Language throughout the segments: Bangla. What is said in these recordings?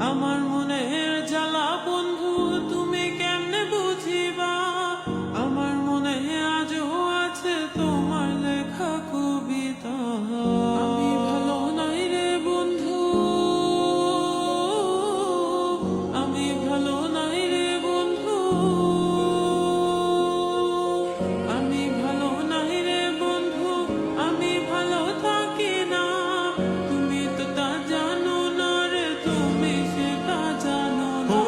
আমার মনের জ্বালা বন্ধু তুমি কেমনে বুঝিবা। আমার মনে আজও আছে তোমার লেখা কবিতা। আমি ভালো নাই রে বন্ধু, আমি ভালো নাই রে বন্ধু, আমি ভালো নাই রে বন্ধু, আমি ভালো থাকি না। তুমি তো তা জানো না রে, তুমি সেটা জানো না।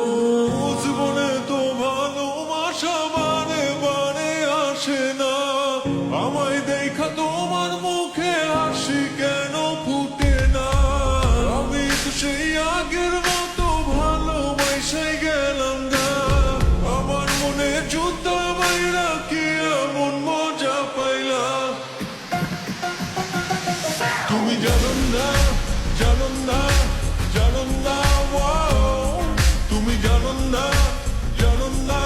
জীবনে তো ভালোবাসা বারে বারে আসে না। আমায় দেখা তোমার মুখে হাসি কেন ফুটে না? আমি তো সেই আগের মতো ভালোবাসে গেলাম না। আমার মনে জুতা বাইরা কি এমন মজা পাইলা? তুমি জানো না, জানো না, জানো না, তুমি জানো না, জানো না,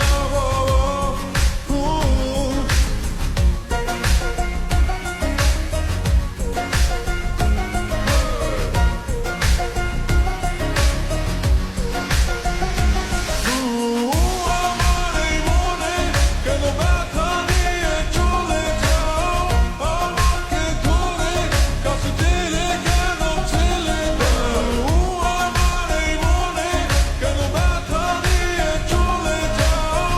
আমার এই মনে কেন ব্যথা নিয়ে চলে যাও? আমাকে ধরে কাছে টেনে কেন ছেড়ে দাও? আমার এই মনে কেন ব্যথা নিয়ে চলে যাও?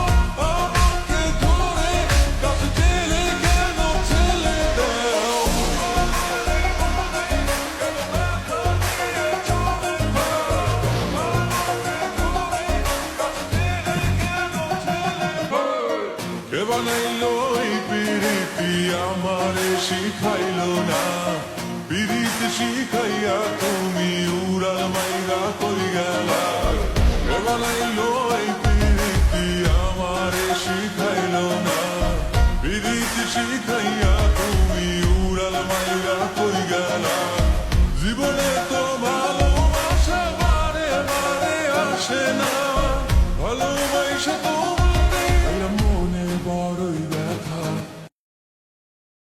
আমাকে ধরে কাছে টেনে কেন ছেড়ে দাও? কে বানাইলো এই পিরিতি আমারে শিখাইলো না? পিরিতি শিখাইয়া তুমি উড়াল মাইরা কই গেলা? কে বানাইলো